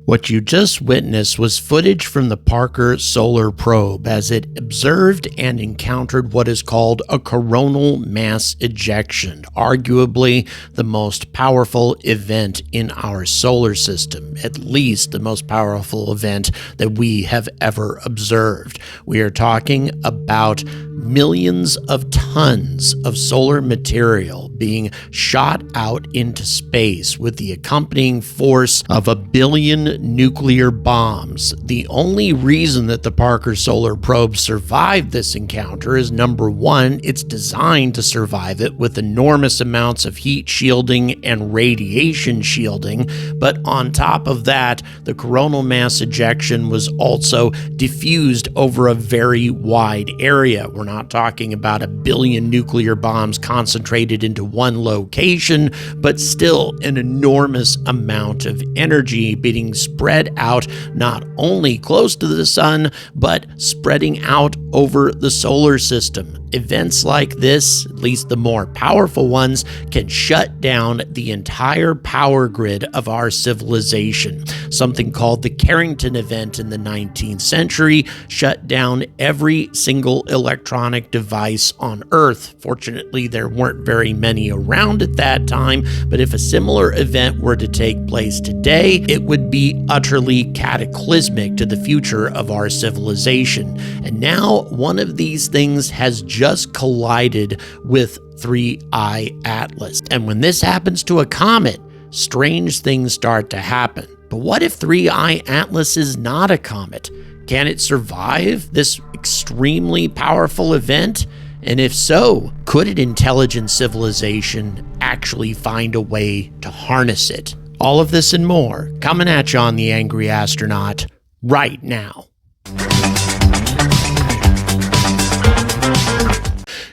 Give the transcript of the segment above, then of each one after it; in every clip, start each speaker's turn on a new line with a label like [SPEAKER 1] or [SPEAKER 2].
[SPEAKER 1] What you just witnessed was footage from the Parker Solar Probe as it observed and encountered what is called a coronal mass ejection, arguably the most powerful event in our solar system, at least the most powerful event that we have ever observed. We are talking about millions of tons of solar material being shot out into space with the accompanying force of 1 billion nuclear bombs. The only reason that the Parker Solar Probe survived this encounter is, number one, it's designed to survive it with enormous amounts of heat shielding and radiation shielding, but on top of that, the coronal mass ejection was also diffused over a very wide area. We're not talking about 1 billion nuclear bombs concentrated into one location, but still an enormous amount of energy being spread out not only close to the sun, but spreading out over the solar system. Events like this, at least the more powerful ones, can shut down the entire power grid of our civilization. Something called the Carrington event in the 19th century shut down every single electronic device on Earth. Fortunately, there weren't very many around at that time, but if a similar event were to take place today, it would be utterly cataclysmic to the future of our civilization. And now one of these things has just collided with 3I Atlas. And when this happens to a comet, strange things start to happen. But what if 3I Atlas is not a comet? Can it survive this extremely powerful event? And if so, could an intelligent civilization actually find a way to harness it? All of this and more coming at you on The Angry Astronaut right now.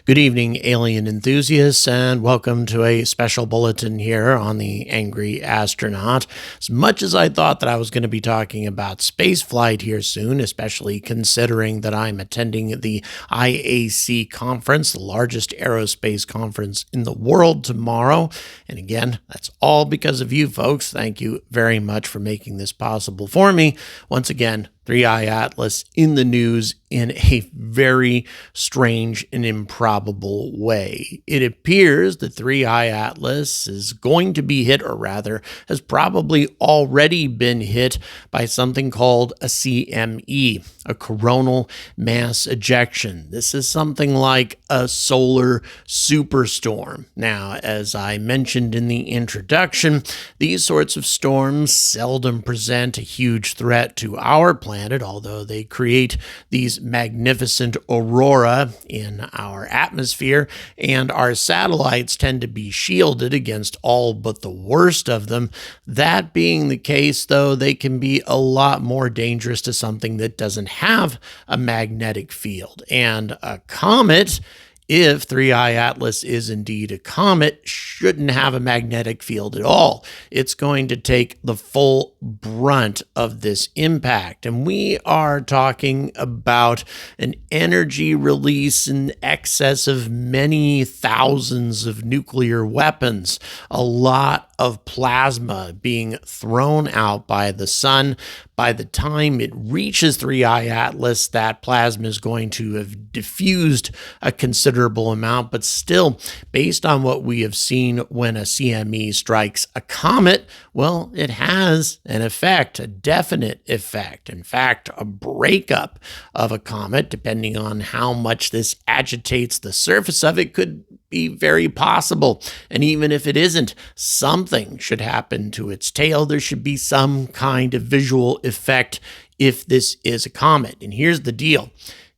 [SPEAKER 1] Good evening, alien enthusiasts, and welcome to a special bulletin here on The Angry Astronaut. As much as I thought that I was going to be talking about spaceflight here soon, especially considering that I'm attending the IAC conference, the largest aerospace conference in the world tomorrow, and again, that's all because of you folks. Thank you very much for making this possible for me. Once again, 3I Atlas in the news in a very strange and improbable way. It appears that 3I Atlas is going to be hit, or rather, has probably already been hit by something called a CME, a coronal mass ejection. This is something like a solar superstorm. Now, as I mentioned in the introduction, these sorts of storms seldom present a huge threat to our planet, although they create these magnificent aurora in our atmosphere, and our satellites tend to be shielded against all but the worst of them. That being the case, though, they can be a lot more dangerous to something that doesn't have a magnetic field. And a comet, if 3I Atlas is indeed a comet, shouldn't have a magnetic field at all. It's going to take the full brunt of this impact. And we are talking about an energy release in excess of many thousands of nuclear weapons, a lot of plasma being thrown out by the sun. By the time it reaches 3I Atlas, that plasma is going to have diffused a considerable amount, but still, based on what we have seen when a CME strikes a comet, well, it has an effect, a definite effect. In fact, a breakup of a comet, depending on how much this agitates the surface of it, could be very possible. And even if it isn't, something should happen to its tail. There should be some kind of visual effect if this is a comet. And here's the deal.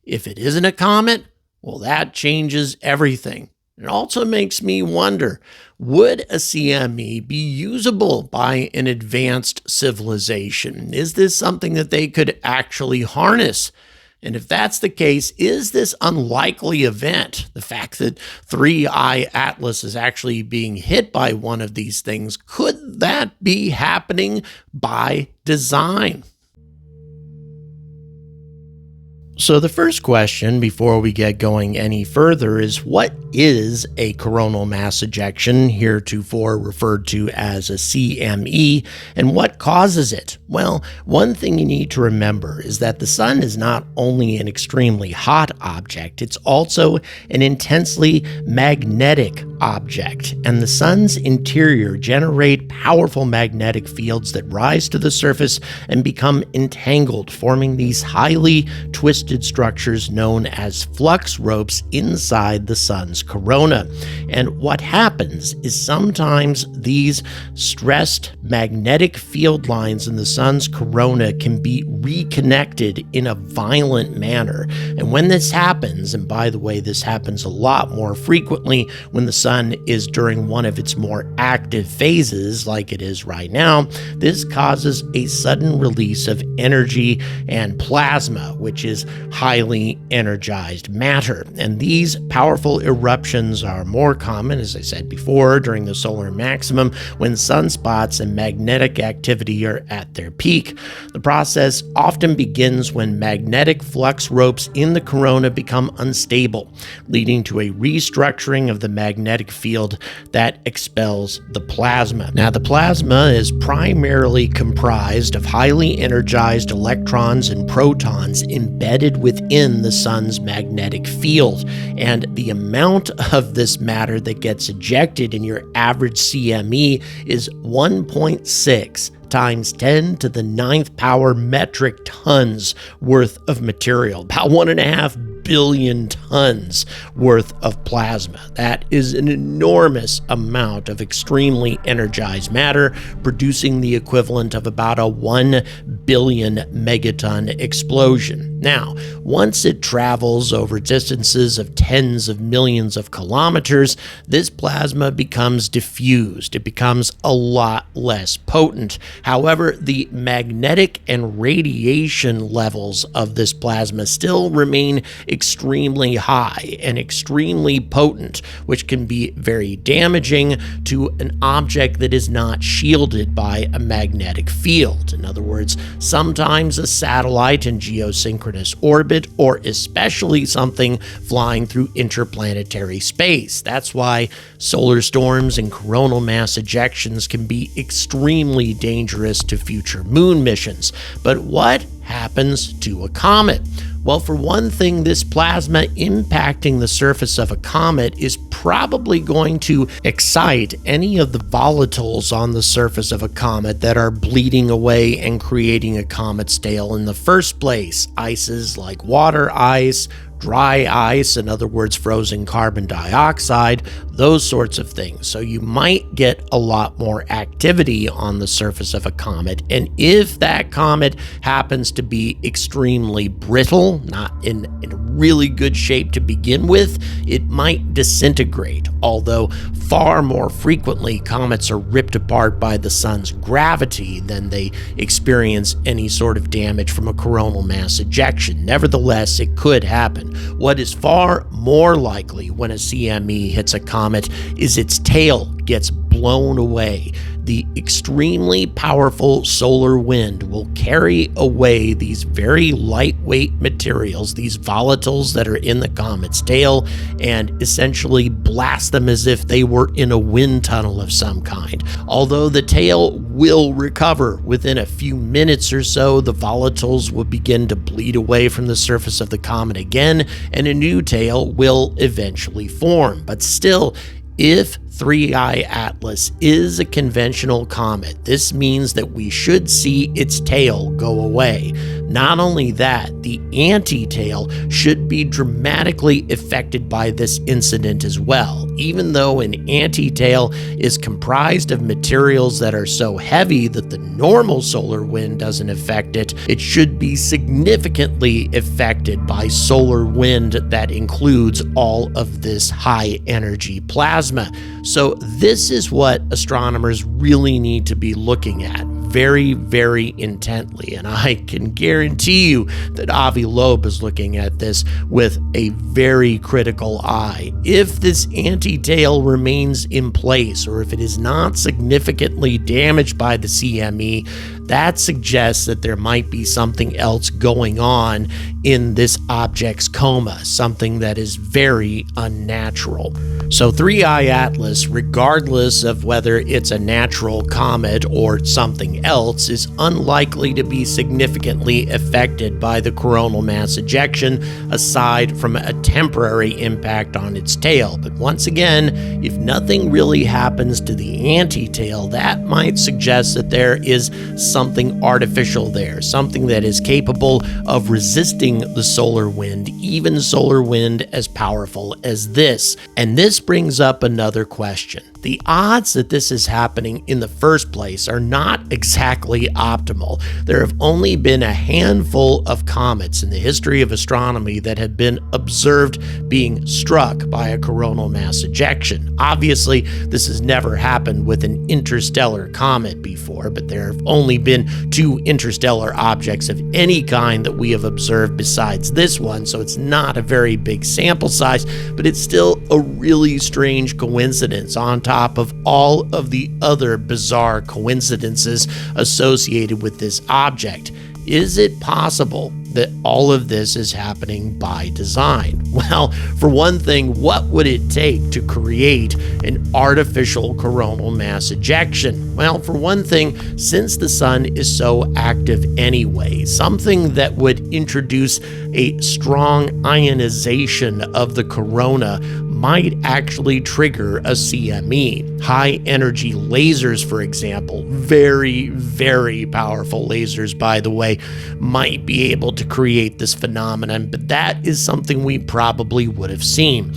[SPEAKER 1] If it isn't a comet, well, that changes everything. It also makes me wonder, would a CME be usable by an advanced civilization? Is this something that they could actually harness? And if that's the case, is this unlikely event, the fact that 3I Atlas is actually being hit by one of these things, could that be happening by design? So the first question before we get going any further is, what is a coronal mass ejection, heretofore referred to as a CME, and what what causes it? Well, one thing you need to remember is that the sun is not only an extremely hot object, it's also an intensely magnetic object, and the sun's interior generate powerful magnetic fields that rise to the surface and become entangled, forming these highly twisted structures known as flux ropes inside the sun's corona. And what happens is sometimes these stressed magnetic field lines in the sun's corona can be reconnected in a violent manner. And when this happens, and by the way, this happens a lot more frequently when the sun is during one of its more active phases, like it is right now, this causes a sudden release of energy and plasma, which is highly energized matter. And these powerful eruptions are more common, as I said before, during the solar maximum when sunspots and magnetic activity are at their peak. The process often begins when magnetic flux ropes in the corona become unstable, leading to a restructuring of the magnetic field that expels the plasma. Now, the plasma is primarily comprised of highly energized electrons and protons embedded within the sun's magnetic field, and the amount of this matter that gets ejected in your average CME is 1.6 times 10 to the 9th power metric tons worth of material, about 1.5 billion tons worth of plasma. That is an enormous amount of extremely energized matter, producing the equivalent of about a 1 billion megaton explosion. Now, once it travels over distances of tens of millions of kilometers, this plasma becomes diffused. It becomes a lot less potent. However, the magnetic and radiation levels of this plasma still remain extremely high and extremely potent, which can be very damaging to an object that is not shielded by a magnetic field. In other words, sometimes a satellite in geosynchronous orbit, or especially something flying through interplanetary space. That's why solar storms and coronal mass ejections can be extremely dangerous to future moon missions. But what happens to a comet? Well, for one thing, this plasma impacting the surface of a comet is probably going to excite any of the volatiles on the surface of a comet that are bleeding away and creating a comet's tail in the first place. Ices like water ice, dry ice, in other words, frozen carbon dioxide, those sorts of things. So you might get a lot more activity on the surface of a comet. And if that comet happens to be extremely brittle, not in really good shape to begin with, it might disintegrate. Although far more frequently, comets are ripped apart by the sun's gravity than they experience any sort of damage from a coronal mass ejection. Nevertheless, it could happen. What is far more likely when a CME hits a comet is its tail gets blown away. The extremely powerful solar wind will carry away these very lightweight materials, these volatiles that are in the comet's tail, and essentially blast them as if they were in a wind tunnel of some kind. Although the tail will recover within a few minutes or so, the volatiles will begin to bleed away from the surface of the comet again, and a new tail will eventually form. But still, if 3I Atlas is a conventional comet, this means that we should see its tail go away. Not only that, the anti-tail should be dramatically affected by this incident as well. Even though an anti-tail is comprised of materials that are so heavy that the normal solar wind doesn't affect it, it should be significantly affected by solar wind that includes all of this high energy plasma. So this is what astronomers really need to be looking at very, very intently. And I can guarantee you that Avi Loeb is looking at this with a very critical eye. If this anti-tail remains in place, or if it is not significantly damaged by the CME, that suggests that there might be something else going on in this object's coma, something that is very unnatural. So 3I Atlas, regardless of whether it's a natural comet or something else, is unlikely to be significantly affected by the coronal mass ejection, aside from a temporary impact on its tail. But once again, if nothing really happens to the anti-tail, that might suggest that there is something artificial there, something that is capable of resisting the solar wind, even solar wind as powerful as this. And this brings up another question. The odds that this is happening in the first place are not exactly optimal. There have only been a handful of comets in the history of astronomy that have been observed being struck by a coronal mass ejection. Obviously, this has never happened with an interstellar comet before, but there have only been 2 interstellar objects of any kind that we have observed besides this one, so it's not a very big sample size, but it's still a really strange coincidence on top of all of the other bizarre coincidences associated with this object. Is it possible that all of this is happening by design? Well, for one thing, what would it take to create an artificial coronal mass ejection? Well, for one thing, since the sun is so active anyway, something that would introduce a strong ionization of the corona might actually trigger a CME. High energy lasers, for example, very, very powerful lasers, by the way, might be able to create this phenomenon, but that is something we probably would have seen.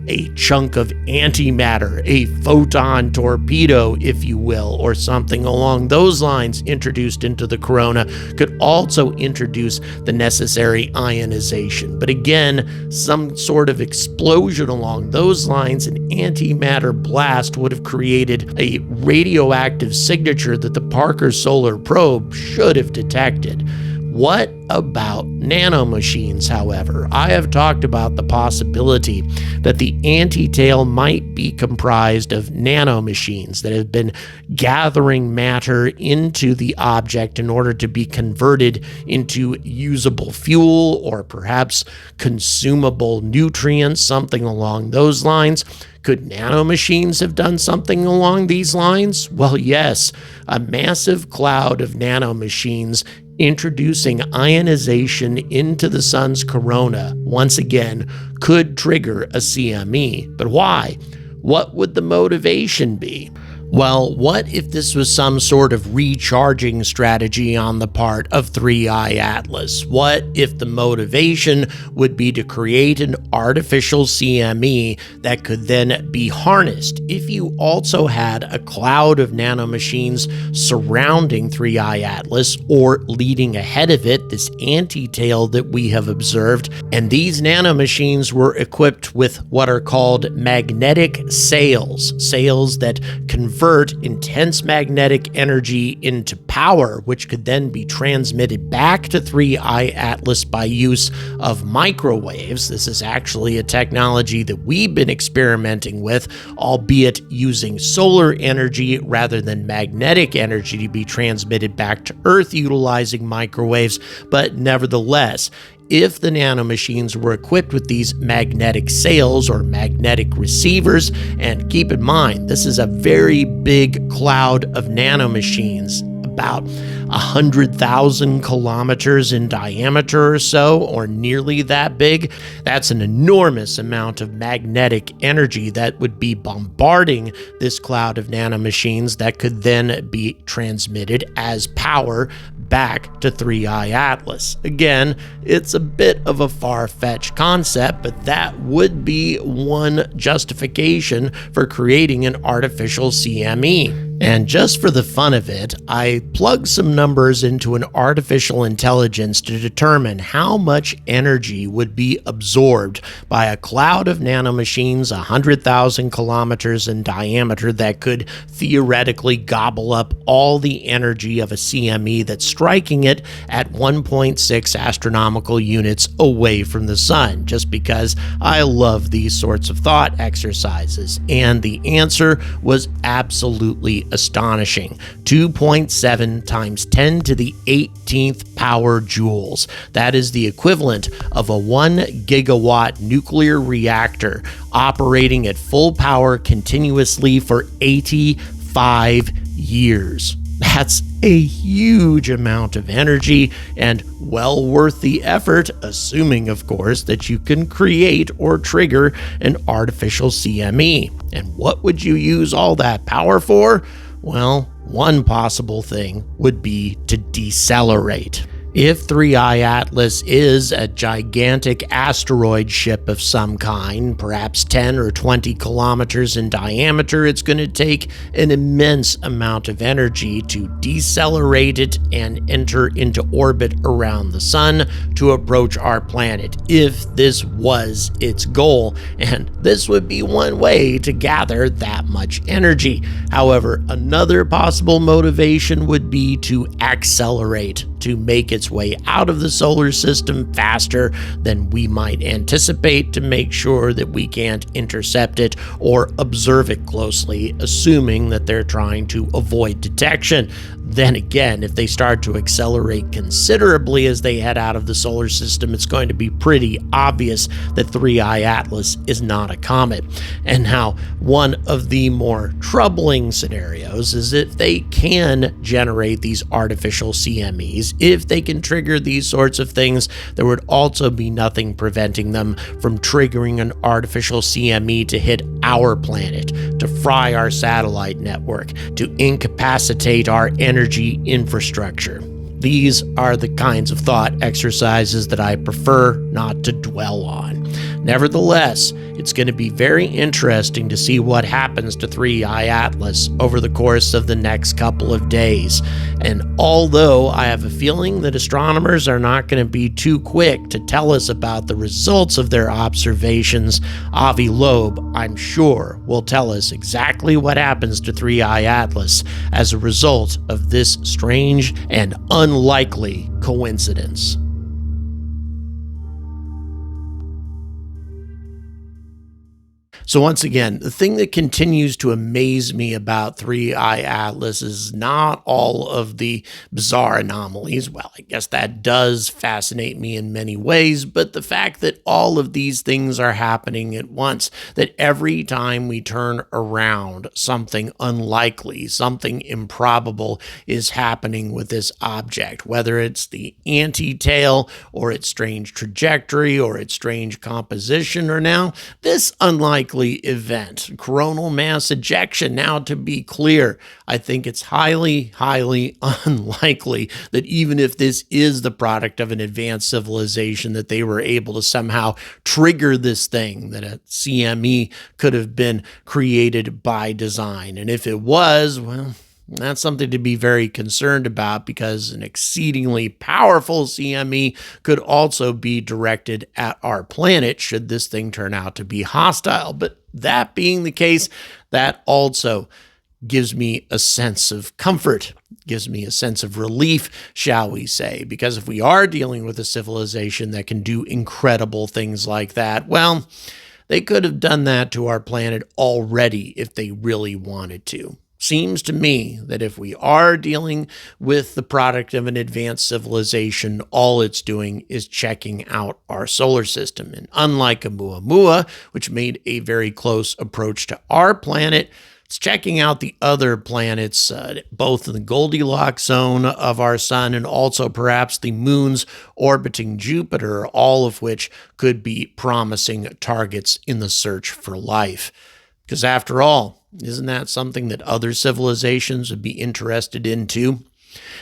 [SPEAKER 1] A chunk of antimatter, a photon torpedo, if you will, or something along those lines introduced into the corona could also introduce the necessary ionization. But again, some sort of explosion along those lines, an antimatter blast, would have created a radioactive signature that the Parker Solar Probe should have detected. What about nanomachines, however? I have talked about the possibility that the anti-tail might be comprised of nanomachines that have been gathering matter into the object in order to be converted into usable fuel or perhaps consumable nutrients, something along those lines. Could nanomachines have done something along these lines? Well, yes, a massive cloud of nanomachines introducing ionization into the sun's corona, once again, could trigger a CME. But why? What would the motivation be? Well, what if this was some sort of recharging strategy on the part of 3I Atlas? What if the motivation would be to create an artificial CME that could then be harnessed if you also had a cloud of nanomachines surrounding 3I Atlas or leading ahead of it, this anti-tail that we have observed, and these nanomachines were equipped with what are called magnetic sails that convert intense magnetic energy into power, which could then be transmitted back to 3I Atlas by use of microwaves. This is actually a technology that we've been experimenting with, albeit using solar energy rather than magnetic energy to be transmitted back to Earth utilizing microwaves. But nevertheless, if the nanomachines were equipped with these magnetic sails or magnetic receivers, and keep in mind, this is a very big cloud of nanomachines, about 100,000 kilometers in diameter or so, or nearly that big. That's an enormous amount of magnetic energy that would be bombarding this cloud of nanomachines that could then be transmitted as power back to 3I Atlas. Again, it's a bit of a far-fetched concept, but that would be one justification for creating an artificial CME. And just for the fun of it, I plugged some numbers into an artificial intelligence to determine how much energy would be absorbed by a cloud of nanomachines 100,000 kilometers in diameter that could theoretically gobble up all the energy of a CME that's striking it at 1.6 astronomical units away from the sun, just because I love these sorts of thought exercises. And the answer was absolutely astonishing. 2.7 times 10 to the 18th power joules. That is the equivalent of a 1 gigawatt nuclear reactor operating at full power continuously for 85 years. That's a huge amount of energy and well worth the effort, assuming, of course, that you can create or trigger an artificial CME. And what would you use all that power for? Well, one possible thing would be to decelerate. If 3I Atlas is a gigantic asteroid ship of some kind, perhaps 10 or 20 kilometers in diameter, it's going to take an immense amount of energy to decelerate it and enter into orbit around the sun to approach our planet, if this was its goal. And this would be one way to gather that much energy. However, another possible motivation would be to accelerate, to make its way out of the solar system faster than we might anticipate, to make sure that we can't intercept it or observe it closely, assuming that they're trying to avoid detection. Then again, if they start to accelerate considerably as they head out of the solar system, it's going to be pretty obvious that 3I Atlas is not a comet. And now, one of the more troubling scenarios is if they can generate these artificial CMEs, if they can trigger these sorts of things, there would also be nothing preventing them from triggering an artificial CME to hit our planet, to fry our satellite network, to incapacitate our energy infrastructure. These are the kinds of thought exercises that I prefer not to dwell on. Nevertheless, it's going to be very interesting to see what happens to 3I Atlas over the course of the next couple of days. And although I have a feeling that astronomers are not going to be too quick to tell us about the results of their observations, Avi Loeb, I'm sure, will tell us exactly what happens to 3I Atlas as a result of this strange and unlikely coincidence. So once again, the thing that continues to amaze me about 3I Atlas is not all of the bizarre anomalies. Well, I guess that does fascinate me in many ways, but the fact that all of these things are happening at once, that every time we turn around, something unlikely, something improbable is happening with this object, whether it's the anti-tail or its strange trajectory or its strange composition, or now this unlikely event, coronal mass ejection. Now, to be clear, I think it's highly, highly unlikely that even if this is the product of an advanced civilization, that they were able to somehow trigger this thing, that a CME could have been created by design. And if it was, well, that's something to be very concerned about, because an exceedingly powerful CME could also be directed at our planet should this thing turn out to be hostile. But that being the case, that also gives me a sense of comfort, gives me a sense of relief, shall we say, because if we are dealing with a civilization that can do incredible things like that, well, they could have done that to our planet already if they really wanted to. Seems to me that if we are dealing with the product of an advanced civilization, all it's doing is checking out our solar system. And unlike Oumuamua, which made a very close approach to our planet, it's checking out the other planets, both in the Goldilocks zone of our sun and also perhaps the moons orbiting Jupiter, all of which could be promising targets in the search for life. Because after all, isn't that something that other civilizations would be interested in too?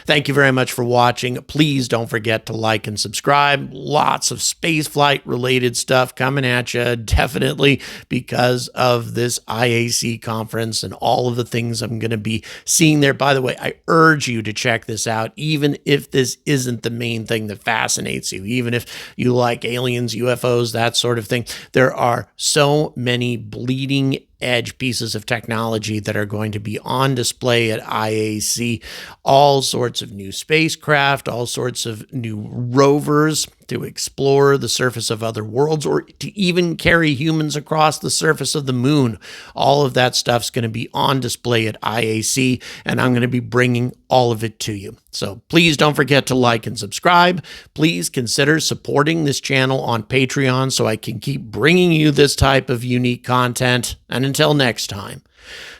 [SPEAKER 1] Thank you very much for watching. Please don't forget to like and subscribe. Lots of spaceflight related stuff coming at you, definitely because of this IAC conference and all of the things I'm going to be seeing there. By the way, I urge you to check this out, even if this isn't the main thing that fascinates you, even if you like aliens, UFOs, that sort of thing. There are so many bleeding edge pieces of technology that are going to be on display at IAC. All sorts of new spacecraft, all sorts of new rovers, to explore the surface of other worlds, or to even carry humans across the surface of the moon. All of that stuff's going to be on display at IAC, and I'm going to be bringing all of it to you. So please don't forget to like and subscribe. Please consider supporting this channel on Patreon so I can keep bringing you this type of unique content. And until next time,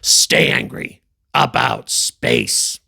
[SPEAKER 1] stay angry about space.